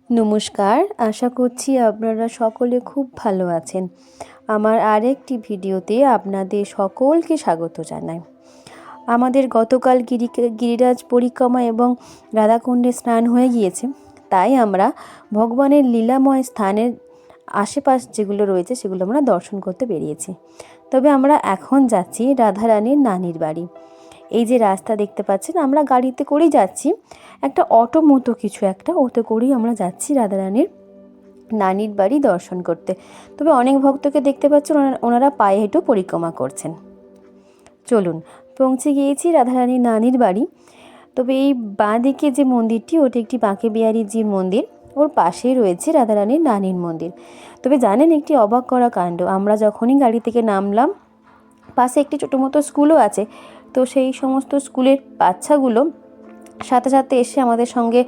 নমস্কার, আশা করছি আপনারা সকলে খুব ভালো আছেন। আমার আরেকটি ভিডিওতে আপনাদের সকলকে স্বাগত জানাই। আমাদের গতকাল গিরিরাজ পরিক্রমা এবং রাধাকুণ্ডে স্নান হয়ে গিয়েছে, তাই আমরা ভগবানের লীলাময় স্থানের আশেপাশ যেগুলো রয়েছে সেগুলো আমরা দর্শন করতে বেরিয়েছি। তবে আমরা এখন যাচ্ছি রাধারানীর নানির বাড়ি। এই যে রাস্তা দেখতে পাচ্ছেন, আমরা গাড়িতে করেই যাচ্ছি, একটা অটো মতো কিছু একটা, ওতে করেই আমরা যাচ্ছি রাধারানীর নানির বাড়ি দর্শন করতে। তবে অনেক ভক্তকে দেখতে পাচ্ছেন ওনারা পায়ে হেঁটেও পরিক্রমা করছেন। চলুন, পৌঁছে গিয়েছি রাধারানীর নানির বাড়ি। তবে এই বাঁ দিকে যে মন্দিরটি, ওটি একটি বাঁকে বিহারীজির মন্দির, ওর পাশেই রয়েছে রাধারানীর নানির মন্দির। তবে জানেন, একটি অবাক করা কাণ্ড, আমরা যখনই গাড়ি থেকে নামলাম, পাশে একটি ছোটো মতো স্কুলও আছে। তো সেই সমস্ত স্কুলের বাচ্চাগুলো সাথে সাথে এসে আমাদের সঙ্গে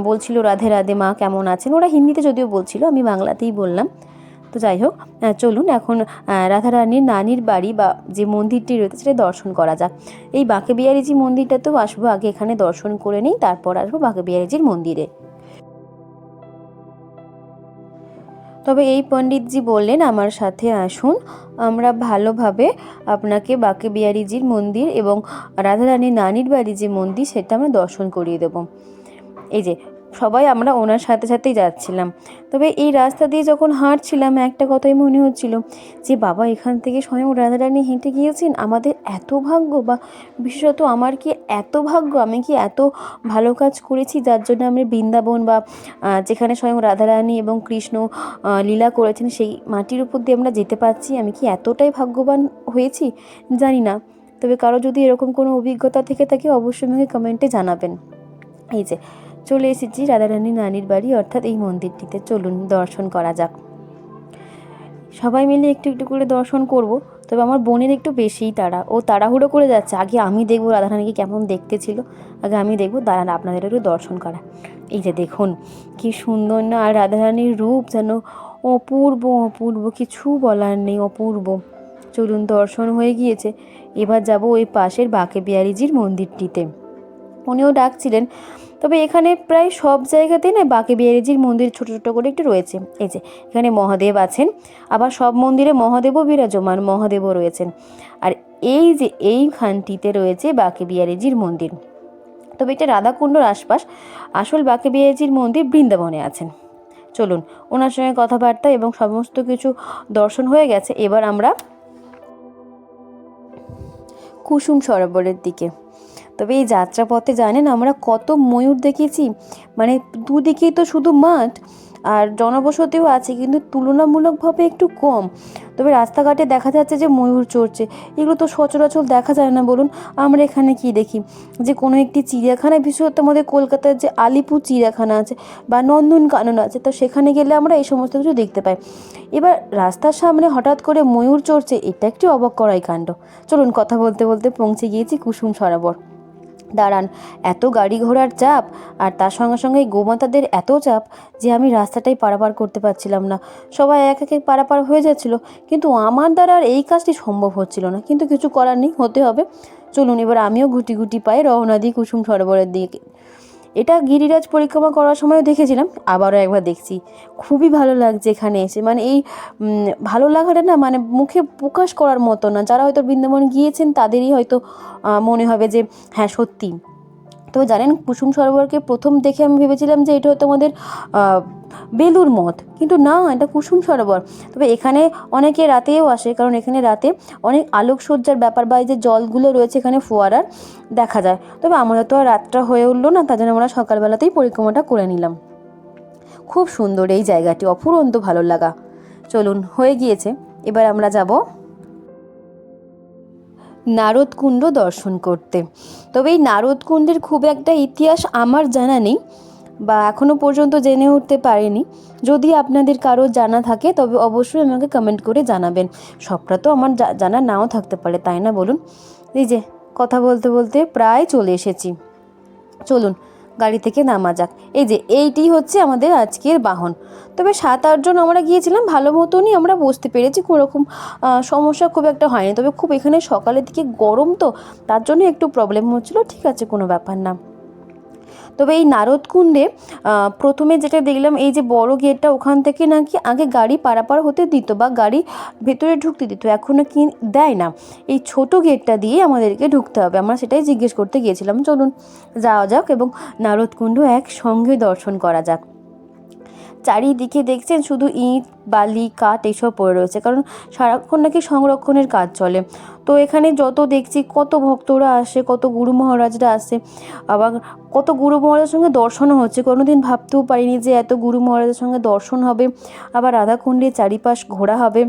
বলছিল রাধে রাধে মা, কেমন আছেন। ওরা হিন্দিতে যদিও বলছিল, আমি বাংলাতেই বললাম। তো যাই হোক, চলুন এখন রাধারানীর নানির বাড়ি বা যে মন্দিরটি রয়েছে সেটা দর্শন করা যাক। এই বাঁকে বিহারীজি মন্দিরটাতেও আসবো, আগে এখানে দর্শন করে নিই, তারপর আসবো বাঁকে বিহারীজির মন্দিরে। তবে এই পণ্ডিতজি বললেন, আমার সাথে আসুন, আমরা ভালোভাবে আপনাকে বাঁকে বিহারীজির মন্দির এবং রাধারানীর নানির বাড়ি যে মন্দির সেটা আমরা দর্শন করিয়ে দেবো। এই যে সবাই আমরা ওনার সাথে সাথেই যাচ্ছিলাম। তবে এই রাস্তা দিয়ে যখন হাঁটছিলাম, একটা কথাই মনে হচ্ছিল যে বাবা, এখান থেকে স্বয়ং রাধারানী হেঁটে গিয়েছেন। আমাদের এত ভাগ্য, বা বিশেষত আমার কি এত ভাগ্য, আমি কি এত ভালো কাজ করেছি যার জন্য আমি বৃন্দাবন বা যেখানে স্বয়ং রাধারানী এবং কৃষ্ণ লীলা করেছেন সেই মাটির উপর দিয়ে আমরা যেতে পারছি। আমি কি এতটাই ভাগ্যবান হয়েছি? জানি না। তবে কারো যদি এরকম কোনো অভিজ্ঞতা থেকে থাকে, অবশ্যই আমাকে কমেন্টে জানাবেন। এই যে চলে এসেছি রাধারানীর নানির বাড়ি, অর্থাৎ এই মন্দিরটিতে। চলুন দর্শন করা যাক। সবাই মিলে একটু একটু করে দর্শন করব। তবে আমার বোনের একটু বেশিই তাড়া, ও তাড়াহুড়ো করে যাচ্ছে। আগে আমি দেখবো রাধারানীকে কেমন দেখতে ছিল, আগে আমি দেখবো, দাঁড়ান আপনাদের একটু দর্শন করা। এই যে দেখুন কি সুন্দর না, আর রাধারানীর রূপ যেন অপূর্ব অপূর্ব, কিছু বলার নেই, অপূর্ব। চলুন, দর্শন হয়ে গিয়েছে, এবার যাব ওই পাশের বাঁকে বিহারীজির মন্দিরটিতে। উনিও ডাকছিলেন। তবে এখানে প্রায় সব জায়গাতেই না বাঁকে বিহারীজির মন্দির ছোটো ছোটো করে একটু রয়েছে। এই যে এখানে মহাদেব আছেন, আবার সব মন্দিরে মহাদেবও বিরাজমান, মহাদেবও রয়েছেন। আর এই যে এইখানটিতে রয়েছে বাঁকে বিহারীজির মন্দির। তবে এটা রাধাকুণ্ডর আশপাশ, আসল বাঁকে বিহারীজির মন্দির বৃন্দাবনে আছেন। চলুন, ওনার সঙ্গে কথাবার্তা এবং সমস্ত কিছু দর্শন হয়ে গেছে, এবার আমরা কুসুম সরোবরের দিকে। তবে এই যাত্রাপথে জানেন আমরা কত ময়ূর দেখেছি, মানে দুদিকেই তো শুধু মাঠ, আর জনবসতিও আছে, কিন্তু তুলনামূলকভাবে একটু কম। তবে রাস্তাঘাটে দেখা যাচ্ছে যে ময়ূর চড়ছে, এগুলো তো সচরাচর দেখা যায় না বলুন। আমরা এখানে কি দেখি, যে কোনো একটি চিড়িয়াখানায়, বিশেষত আমাদের কলকাতার যে আলিপুর চিড়িয়াখানা আছে বা নন্দনকানন আছে, তো সেখানে গেলে আমরা এই সমস্ত কিছু দেখতে পাই। এবার রাস্তার সামনে হঠাৎ করে ময়ূর চড়ছে, এটা একটি অবাক করাই কাণ্ড। চলুন, কথা বলতে বলতে পৌঁছে গিয়েছি কুসুম সরোবর। দাঁড়ান, এত গাড়ি ঘোড়ার চাপ, আর তার সঙ্গে সঙ্গে গোমাতাদের এত চাপ যে আমি রাস্তাটাই পারাপার করতে পারছিলাম না। সবাই এক এক পারাপার হয়ে যাচ্ছিল, কিন্তু আমার দ্বারা আর এই কাজটি সম্ভব হচ্ছিল না। কিন্তু কিছু করার নেই, হতে হবে। চলুন, এবার আমিও গুটি গুটি পায়ে রওনা দিই কুসুম সরোবরের দিকে। এটা গিরিরাজ পরিক্রমা করার সময়ও দেখেছিলাম, আবারও একবার দেখছি। খুবই ভালো লাগছে এখানে এসে, মানে এই ভালো লাগাটা না, মানে মুখে প্রকাশ করার মতো না। যারা হয়তো বৃন্দাবন গিয়েছেন তাদেরই হয়তো মনে হবে যে হ্যাঁ সত্যি। তো জানেন, কুসুম সরোবরকে প্রথম দেখে আমি ভেবেছিলাম যে এটা হয়তো আমাদের বেলুর মঠ, কিন্তু না, এটা কুসুম সরোবর। তবে এখানে অনেকে রাতেও আসে, কারণ এখানে রাতে অনেক আলোকসজ্জার ব্যাপার, বা এই যে জলগুলো রয়েছে এখানে ফোয়ারার, দেখা যায়। তবে আমাদের তো আর রাতটা হয়ে উঠলো না, তার জন্য আমরা সকালবেলাতেই পরিক্রমাটা করে নিলাম। খুব সুন্দর এই জায়গাটি, অফুরন্ত ভালো লাগা। চলুন, হয়ে গিয়েছে, এবার আমরা যাব নারদকুণ্ড দর্শন করতে। তবে এই নারদকুণ্ডের খুব একটা ইতিহাস আমার জানা নেই, বা এখনও পর্যন্ত জেনে উঠতে পারিনি। যদি আপনাদের কারো জানা থাকে তবে অবশ্যই আমাকে কমেন্ট করে জানাবেন। সবটা তো আমার জানা নাও থাকতে পারে, তাই না বলুন? এই যে কথা বলতে বলতে প্রায় চলে এসেছি। চলুন, গাড়ি থেকে নামা যাক। এই যে এইটি হচ্ছে আমাদের আজকের বাহন। তবে 7-8 জন আমরা গিয়েছিলাম, ভালো মতনই আমরা বসতে পেরেছি, কোনোরকম সমস্যা খুব একটা হয়নি। তবে খুব এখানে সকালের দিকে গরম, তো তার জন্য একটু প্রবলেম হচ্ছিলো। ঠিক আছে, কোনো ব্যাপার না। তবে এই নারদকুণ্ডে প্রথমে যেটা দেখলাম, এই যে বড় গেটটা, ওখান থেকে নাকি আগে গাড়ি পারাপার হতে দিত বা গাড়ি ভেতরে ঢুকতে দিত, এখন নাকি দেয় না, এই ছোট গেটটা দিয়ে আমাদেরকে ঢুকতে হবে। আমরা সেটাই জিজ্ঞেস করতে গিয়েছিলাম। চলুন যাওয়া যাক এবং নারদকুণ্ড একসঙ্গে দর্শন করা যাক। চারিদিকে দেখছেন শুধু ইট, বালি, কাঠ এইসব পড়ে রয়েছে, কারণ সারাক্ষণ নাকি সংরক্ষণের কাজ চলে। তো এখানে যত দেখছি কত ভক্তরা আসে, কত গুরু মহারাজরা আসে, আবার কত গুরু মহারাজের সঙ্গে দর্শনও হচ্ছে। কোনোদিন ভাবতেও পারিনি যে এত গুরু মহারাজের সঙ্গে দর্শন হবে, আবার রাধাকুণ্ডের চারিপাশ ঘোরা হবে,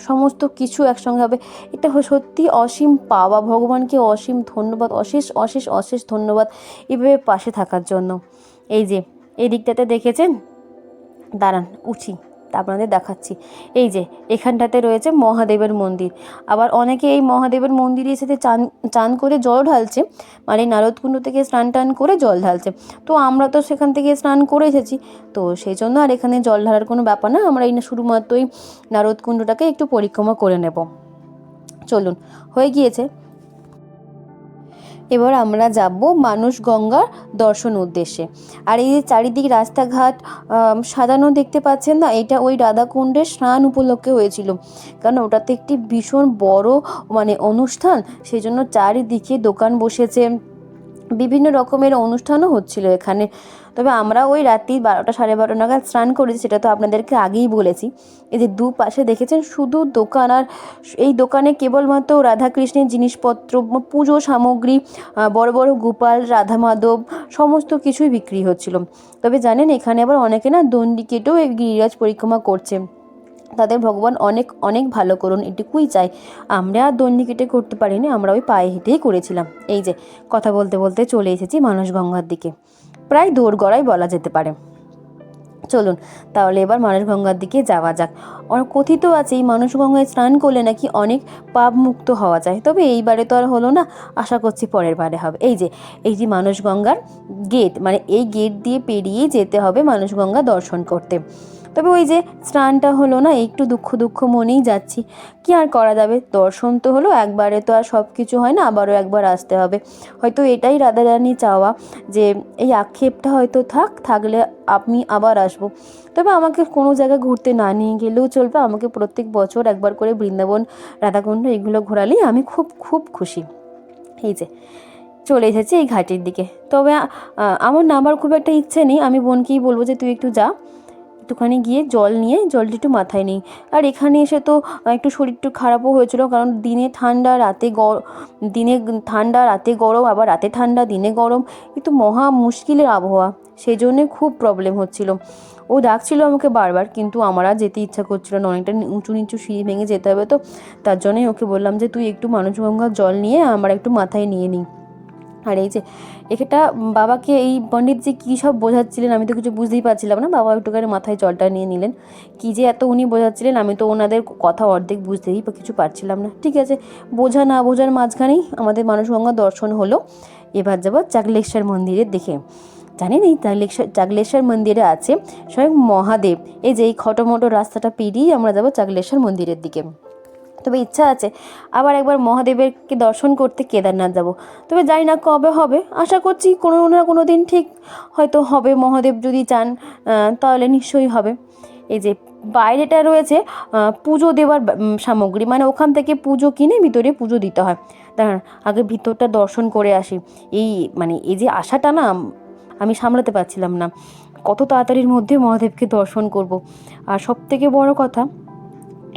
সমস্ত কিছু একসঙ্গে হবে। এটা সত্যি অসীম পাওয়া, ভগবানকে অসীম ধন্যবাদ, অশেষ অশেষ অশেষ ধন্যবাদ এভাবে পাশে থাকার জন্য। এই যে এই দিকটাতে দেখেছেন, দাঁড়ান উঠি তা আপনাদের দেখাচ্ছি। এই যে এখানটাতে রয়েছে মহাদেবের মন্দির। আবার অনেকে এই মহাদেবের মন্দিরের সাথে চান করে জল ঢালছে, মানে নারদকুণ্ড থেকে স্নান টান করে জল ঢালছে। তো আমরা তো সেখান থেকে স্নান করে এসেছি, তো সেই জন্য আর এখানে জল ঢালার কোনো ব্যাপার না, আমরা এই শুধুমাত্রই নারদকুণ্ডটাকে একটু পরিক্রমা করে নেব। চলুন, হয়ে গিয়েছে। এবার আমরা যাব মানস গঙ্গার দর্শন উদ্দেশ্যে। আর এই যে চারিদিক রাস্তাঘাট সাজানো দেখতে পাচ্ছেন না, এটা ওই রাধাকুণ্ডের স্নান উপলক্ষে হয়েছিল, কারণ ওটাতে একটি ভীষণ বড় মানে অনুষ্ঠান, সেই জন্য চারিদিকে দোকান বসেছে, বিভিন্ন রকমের অনুষ্ঠানও হচ্ছিল এখানে। তবে আমরা ওই রাত্রি 12টা 12:30 নাগাদ স্নান করেছি, সেটা তো আপনাদেরকে আগেই বলেছি। এই যে দুপাশে দেখেছেন শুধু দোকান, আর এই দোকানে কেবলমাত্র রাধাকৃষ্ণের জিনিসপত্র, পুজো সামগ্রী, বড় বড় গোপাল, রাধা মাধব সমস্ত কিছুই বিক্রি হচ্ছিল। তবে জানেন এখানে আবার অনেকে না দণ্ডি কেটেও এই গিরিরাজ পরিক্রমা করছে, তাদের ভগবান অনেক অনেক ভালো করুন, এটুকুই চাই। আমরা আর দণ্ডি কেটে করতে পারিনি, আমরা ওই পায়ে হেঁটেই করেছিলাম। এই যে কথা বলতে বলতে চলে এসেছি মানস গঙ্গার দিকে, প্রায় দোরগড়াই বলা যেতে পারে। চলুন তাহলে এবার মানস গঙ্গার দিকে যাওয়া যাক। অনেক কথিত আছে এই মানস গঙ্গায় স্নান করলে নাকি অনেক পাপ মুক্ত হওয়া যায়, তবে এইবারে তো আর হলো না, আশা করছি পরের বারে হবে। এই যে মানস গঙ্গার গেট, মানে এই গেট দিয়ে পেরিয়ে যেতে হবে মানস গঙ্গা দর্শন করতে। তবে ওই যে স্নানটা হলো না, একটু দুঃখ দুঃখ মনেই যাচ্ছি, কি আর করা যাবে, দর্শন তো হলো, একবারে তো আর সব কিছু হয় না, আবারও একবার আসতে হবে। হয়তো এটাই রাধারানী চাওয়া, যে এই আক্ষেপটা হয়তো থাকলে আমি আবার আসবো। তবে আমাকে কোনো জায়গায় ঘুরতে না নিয়ে গেলেও চলবে, আমাকে প্রত্যেক বছর একবার করে বৃন্দাবন, রাধাকুণ্ড এগুলো ঘোরালেই আমি খুব খুব খুশি। এই যে চলে এসেছি এই ঘাটের দিকে। তবে আমার নামার খুব একটা ইচ্ছে নেই, আমি বোনকেই বলবো যে তুই একটু যা, একটুখানি গিয়ে জল নিয়ে জলটা একটু মাথায় নিই। আর এখানে এসে তো একটু শরীর একটু খারাপও হয়েছিল, কারণ দিনে ঠান্ডা রাতে গরম, আবার রাতে ঠান্ডা দিনে গরম, কিন্তু মহা মুশকিলের আবহাওয়া, সেই জন্যে খুব প্রবলেম হচ্ছিল। ও ডাকছিল আমাকে বারবার, কিন্তু আমার আর যেতে ইচ্ছা করছিল না, অনেকটা উঁচু নিচু সিঁড়ি ভেঙে যেতে হবে, তো তার জন্যই ওকে বললাম যে তুই একটু মানস গঙ্গার জল নিয়ে আমরা একটু মাথায় নিয়ে নিই। আর এই যে এটা বাবাকে এই পণ্ডিতজি কী সব বোঝাচ্ছিলেন, আমি তো কিছু বুঝতেই পারছিলাম না, বাবা একটুখানি মাথায় জলটা নিয়ে নিলেন, কী যে এত উনি বোঝাচ্ছিলেন, আমি তো ওনাদের কথা অর্ধেক বুঝতেই কিছু পারছিলাম না। ঠিক আছে, বোঝা না বোঝার মাঝখানেই আমাদের মানস গঙ্গা দর্শন হলো। এবার যাবো চাগলেশ্বর মন্দিরের দিকে। জানেন এই চাগলেশ্বর মন্দিরে আছে স্বয়ং মহাদেব। এই যে এই খটোমটো রাস্তাটা পেরিয়ে আমরা যাবো চাগলেশ্বর মন্দিরের দিকে। তবে ইচ্ছা আছে আবার একবার মহাদেবেরকে দর্শন করতে কেদারনাথ যাব, তবে জানি না কবে হবে, আশা করছি কোনো না কোনো দিন ঠিক হয়তো হবে, মহাদেব যদি চান তাহলে নিশ্চয়ই হবে। এই যে বাইরেটা রয়েছে পুজো দেওয়ার সামগ্রী, মানে ওখান থেকে পুজো কিনে ভিতরে পুজো দিতে হয়। দাঁড়ান আগে ভিতরটা দর্শন করে আসি। এই যে আশাটা না আমি সামলাতে পারছিলাম না, কত তাড়াতাড়ির মধ্যে মহাদেবকে দর্শন করব। আর সবথেকে বড় কথা,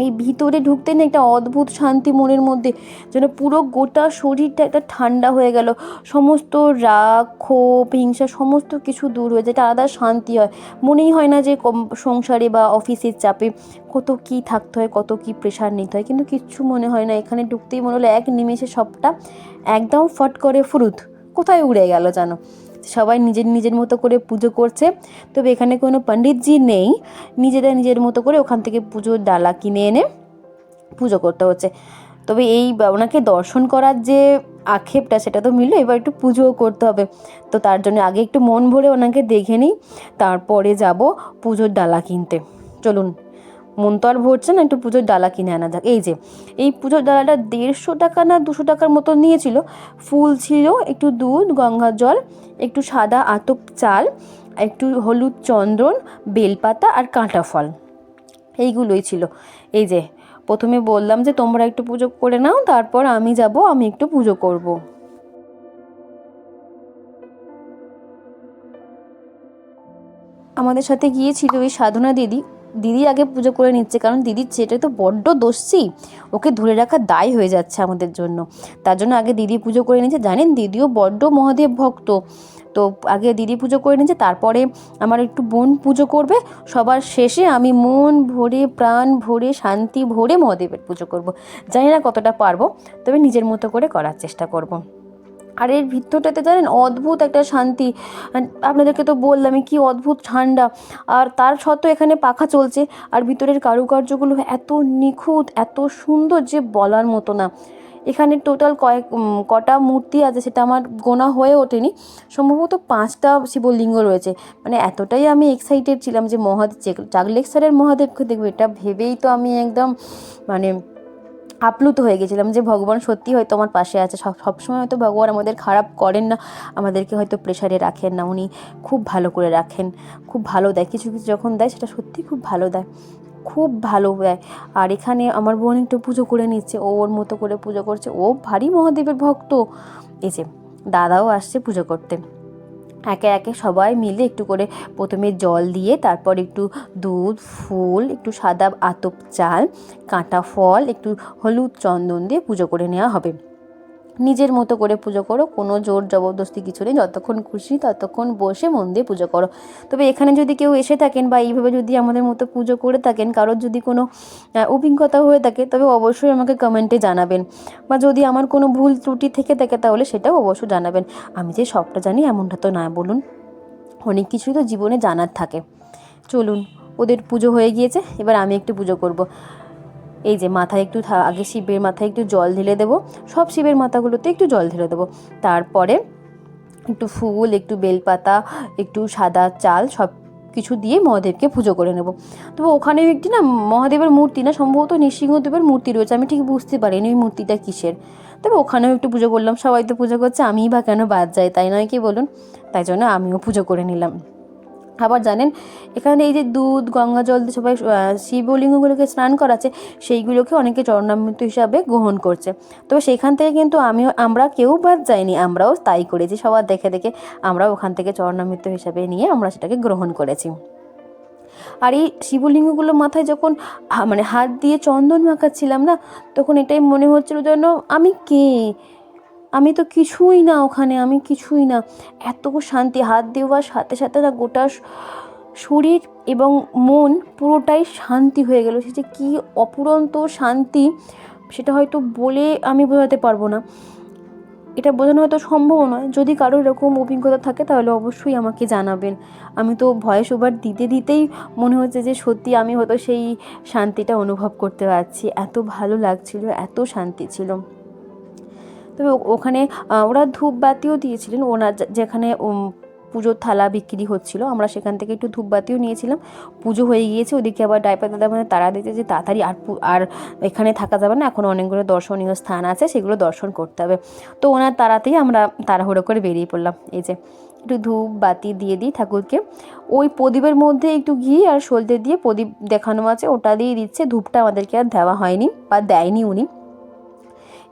এই ভিতরে ঢুকতে না একটা অদ্ভুত শান্তি মনের মধ্যে, যেন পুরো গোটা শরীরটা একটা ঠান্ডা হয়ে গেল, সমস্ত রাগ ক্ষোভ হিংসা সমস্ত কিছু দূর হয়ে যায়, একটা আলাদা শান্তি হয়। মনেই হয় না যে সংসারে বা অফিসের চাপে কত কী থাকতে হয়, কত কী প্রেশার নিতে হয়, কিন্তু কিচ্ছু মনে হয় না। এখানে ঢুকতেই মনে হলো এক নিমেষে সবটা একদম ফট করে ফুরুত কোথায় উড়ে গেল জানো। সবাই নিজের নিজের মতো করে পুজো করছে, তবে এখানে কোনো পণ্ডিতজি নেই, নিজেরা নিজের মতো করে ওখান থেকে পুজোর ডালা কিনে এনে পুজো করতে হচ্ছে। তবে এই ওনাকে দর্শন করার যে আক্ষেপটা সেটা তো মিললো, এবার একটু পুজোও করতে হবে, তো তার জন্য আগে একটু মন ভরে ওনাকে দেখে নিই, তারপরে যাব পুজোর ডালা কিনতে। চলুন মন তো আর ভরছে না, একটু পুজোর ডালা কিনে আনা যাক। এই যে এই পুজোর ডালাটা 150 টাকা না 200 টাকার মতো নিয়েছিল। ফুল ছিল, একটু দুধ, গঙ্গার জল, একটু সাদা আতপ চাল, একটু হলুদ চন্দন, বেলপাতা আর কাঁটা ফল, এইগুলোই ছিল। এই যে প্রথমে বললাম যে তোমরা একটু পুজো করে নাও, তারপর আমি যাব, আমি একটু পুজো করব। আমাদের সাথে গিয়েছিল ওই সাধনা দিদি। দিদি আগে পুজো করে নিচ্ছে, কারণ দিদির ছেলেটা তো বড্ড দোষী, ওকে ধরে রাখা দায় হয়ে যাচ্ছে আমাদের জন্য। তার জন্য আগে দিদি পুজো করে নিচ্ছে। জানেন দিদিও বড্ড মহাদেব ভক্ত, তো আগে দিদি পুজো করে নিচ্ছে, তারপরে আমার একটু বোন পুজো করবে, সবার শেষে আমি মন ভরে প্রাণ ভরে শান্তি ভরে মহাদেবের পুজো করব। জানি না কতটা পারবো, তবে নিজের মতো করে করার চেষ্টা করব। আর এর ভিতরটাতে জানেন অদ্ভুত একটা শান্তি, আপনাদেরকে তো বললামই কি অদ্ভুত ঠান্ডা, আর তার সত্ত্বেও এখানে পাখা চলছে, আর ভিতরের কারুকার্যগুলো এত নিখুঁত এত সুন্দর যে বলার মতো না। এখানে টোটাল কটা মূর্তি আছে সেটা আমার গোনা হয়ে ওঠেনি, সম্ভবত 5টা শিবলিঙ্গ রয়েছে। মানে এতটাই আমি এক্সাইটেড ছিলাম যে চাগলেশ্বরের মহাদেবকে দেখবো, এটা ভেবেই তো আমি একদম মানে আপ্লুত হয়ে গেছিলাম যে ভগবান সত্যি হয়তো আমার পাশে আছে। সবসময় হয়তো ভগবান আমাদের খারাপ করেন না, আমাদেরকে হয়তো প্রেশারে রাখেন না, উনি খুব ভালো করে রাখেন, খুব ভালো দেয়। কিছু কিছু যখন দেয় সেটা সত্যি খুব ভালো দেয়, খুব ভালো দেয়। আর এখানে আমার বোন একটু পুজো করে নিচ্ছে, ও ওর মতো করে পুজো করছে, ও ভারী মহাদেবের ভক্ত। এই যে দাদাও আসছে পুজো করতে। একে একে সবাই মিলে একটু করে প্রথমে জল দিয়ে, তারপর একটু দুধ, ফুল, একটু সাদা আতপ চাল, কাঁটা ফল, একটু হলুদ চন্দন দিয়ে পুজো করে নেওয়া হবে। নিজের মতো করে পুজো করো, কোনো জোর জবরদস্তি কিছু নেই, যতক্ষণ খুশি ততক্ষণ বসে মন দিয়ে পুজো করো। তবে এখানে যদি কেউ এসে থাকেন বা এইভাবে যদি আমাদের মতো পুজো করে থাকেন, কারোর যদি কোনো অভিজ্ঞতা হয়ে থাকে, তবে অবশ্যই আমাকে কমেন্টে জানাবেন, বা যদি আমার কোনো ভুল ত্রুটি থেকে থাকে তাহলে সেটাও অবশ্যই জানাবেন। আমি যে সবটা জানি এমনটা তো না, বলুন, অনেক কিছুই তো জীবনে জানার থাকে। চলুন, ওদের পুজো হয়ে গিয়েছে, এবার আমি একটু পুজো করব। এই যে মাথায় একটু আগে শিবের মাথায় একটু জল ঢেলে দেবো, সব শিবের মাথাগুলোতে একটু জল ঢেলে দেবো, তারপরে একটু ফুল, একটু বেলপাতা, একটু সাদা চাল সব কিছু দিয়ে মহাদেবকে পুজো করে নেব। তবে ওখানেও একটি না মহাদেবের মূর্তি, না সম্ভবত নৃসিংহদেবের মূর্তি রয়েছে, আমি ঠিক বুঝতে পারিনি ওই মূর্তিটা কিসের। তবে ওখানেও একটু পুজো করলাম, সবাই তো পুজো করছে, আমিই বা কেন বাদ যাই, তাই নয় কি বলুন? তাই জন্য আমিও পুজো করে নিলাম। আবার জানেন এখানে এই যে দুধ গঙ্গা জল দিয়ে সবাই শিবলিঙ্গগুলোকে স্নান করাচ্ছে, সেইগুলোকে অনেকে চরণামৃত হিসাবে গ্রহণ করছে। তবে সেইখান থেকে কিন্তু আমরা কেউ বাদ যাইনি, আমরাও তাই করেছি, সবার দেখে দেখে আমরাও ওখান থেকে চরণামৃত হিসাবে নিয়ে আমরা সেটাকে গ্রহণ করেছি। আর এই শিবলিঙ্গগুলো মাথায় যখন মানে হাত দিয়ে চন্দন মাখাচ্ছিলাম না, তখন এটাই মনে হচ্ছিল যেন আমি কে, আমি তো কিছুই না ওখানে, আমি কিছুই না। এত শান্তি, হাত দেওয়ার সাথে সাথে না গোটা শরীর এবং মন পুরোটাই শান্তি হয়ে গেল। সে যে কী অপুরন্ত শান্তি, সেটা হয়তো বলে আমি বোঝাতে পারবো না, এটা বোঝানো হয়তো সম্ভব নয়। যদি কারোর এরকম অভিজ্ঞতা থাকে তাহলে অবশ্যই আমাকে জানাবেন। আমি তো ভয়েস ওভার দিতে দিতেই মনে হচ্ছে যে সত্যি আমি হয়তো সেই শান্তিটা অনুভব করতে পারছি, এত ভালো লাগছিল, এত শান্তি ছিল। তবে ওখানে ওরা ধূপবাতিও দিয়েছিলেন, ওনার যেখানে পুজোর থালা বিক্রি হচ্ছিল, আমরা সেখান থেকে একটু ধূপবাতিও নিয়েছিলাম। পুজো হয়ে গিয়েছে, ওদিকে আবার ড্রাইভার দাদা মানে তারা দিতে যে তাড়াতাড়ি আর এখানে থাকা যাবে না, এখন অনেকগুলো দর্শনীয় স্থান আছে, সেগুলো দর্শন করতে হবে। তো ওনার তাড়াতেই আমরা তাড়াহুড়ো করে বেরিয়ে পড়লাম। এই যে একটু ধূপ বাতি দিয়ে দিই ঠাকুরকে, ওই প্রদীপের মধ্যে একটু ঘি আর সলতে দিয়ে প্রদীপ দেখানো আছে, ওটা দিয়ে দিচ্ছে। ধূপটা আমাদেরকে আর দেওয়া হয়নি বা দেয়নি উনি।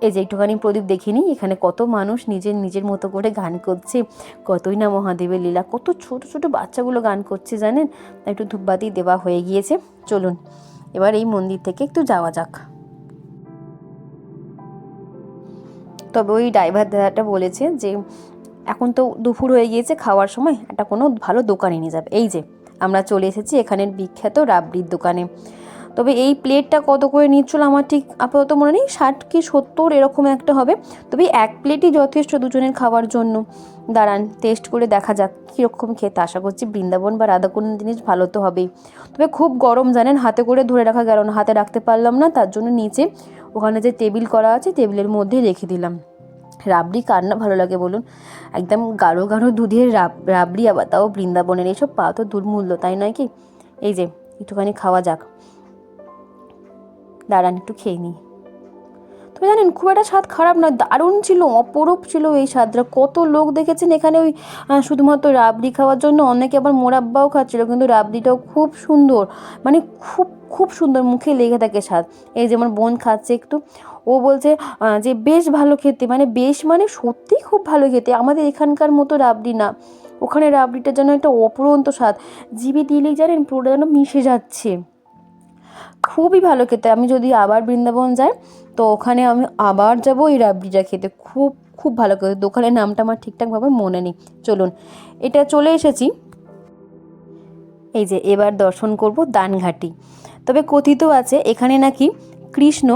এই যে একটুখানি প্রদীপ দেখিনি, এখানে কত মানুষ নিজের নিজের মতো করে গান করছে, কতই না মহাদেবের লীলা, কত ছোট ছোট বাচ্চাগুলো গান করছে জানেন। একটু ধূপবাতি দেওয়া হয়ে গিয়েছে, চলুন এবার এই মন্দির থেকে একটু যাওয়া যাক। তবে ওই ড্রাইভার দাদাটা বলেছে যে এখন তো দুপুর হয়ে গিয়েছে, খাওয়ার সময় একটা কোনো ভালো দোকানে নিয়ে যাবে। এই যে আমরা চলে এসেছি এখানের বিখ্যাত রাবড়ির দোকানে। তবে এই প্লেটটা কত করে নিচ্ছিল আমার ঠিক আপাতত মনে নেই, 60 কি 70 এরকম একটা হবে। তবে এক প্লেটই যথেষ্ট দুজনের খাওয়ার জন্য। দাঁড়ান টেস্ট করে দেখা যাক কীরকম খেতে, আশা করছি বৃন্দাবন বা রাধাকুণ্ড জিনিস ভালো তো হবেই। তবে খুব গরম জানেন, হাতে করে ধরে রাখা গেল না, হাতে রাখতে পারলাম না, তার জন্য নিচে ওখানে যে টেবিল করা আছে টেবিলের মধ্যেই রেখে দিলাম। রাবড়ি কার না ভালো লাগে বলুন, একদম গাঢ় গাঢ় দুধের রাবড়ি, আবার তাও বৃন্দাবনের, এইসব পাওয়া তো দুর্মূল্য, তাই নয় কি? এই যে একটুখানি খাওয়া যাক। দাঁড়ান একটু খেয়ে নিই। তো জানেন খুব একটা স্বাদ খারাপ নয়, দারুণ ছিল, অপরূপ ছিল এই স্বাদটা। কত লোক দেখেছেন এখানে ওই শুধুমাত্র রাবড়ি খাওয়ার জন্য, অনেকে আবার মোরাব্বাও খাচ্ছিল, কিন্তু রাবড়িটাও খুব সুন্দর, মানে খুব খুব সুন্দর, মুখে লেগে থাকে স্বাদ। এই যেমন বোন খাচ্ছে একটু, ও বলছে যে বেশ ভালো খেতে, মানে বেশ মানে সত্যিই খুব ভালো খেতে, আমাদের এখানকার মতো রাবড়ি না, ওখানে রাবড়িটা যেন একটা অপরন্ত স্বাদ, জিভে দিলেই জানেন পুরো যেন মিশে যাচ্ছে, খুবই ভালো খেতে। আমি যদি আবার বৃন্দাবন যাই তো ওখানে আমি আবার যাব এই রাবড়িটা খেতে, খুব খুব ভালো খেতে। দোকানের নামটা আমার ঠিকঠাকভাবে মনে নেই। চলুন, এটা চলে এসেছি, এই যে এবার দর্শন করব দানঘাটি। তবে কথিত আছে এখানে নাকি কৃষ্ণ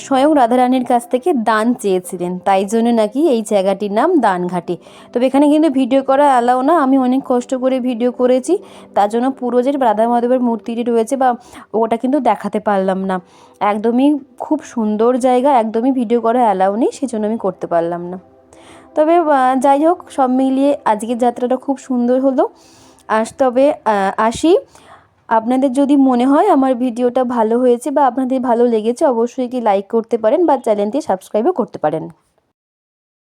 স্বয়ং রাধারানীর কাছ থেকে দান চেয়েছিলেন, তাই জন্য নাকি এই জায়গাটির নাম দানঘাটি। তবে এখানে কিন্তু ভিডিও করা অ্যালাউ না, আমি অনেক কষ্ট করে ভিডিও করেছি, তার জন্য পুরো যে রাধা মাধবের মূর্তিটি রয়েছে বা ওটা কিন্তু দেখাতে পারলাম না। একদমই খুব সুন্দর জায়গা, একদমই ভিডিও করা অ্যালাউ নেই, সেজন্য আমি করতে পারলাম না। তবে যাই হোক, সব মিলিয়ে আজকের যাত্রাটা খুব সুন্দর হলো। তবে আসি, আপনাদের যদি মনে হয় আমার ভিডিওটা ভালো হয়েছে বা আপনাদের ভালো লেগেছে, অবশ্যই কি লাইক করতে পারেন বা চ্যানেলটি সাবস্ক্রাইবও করতে পারেন।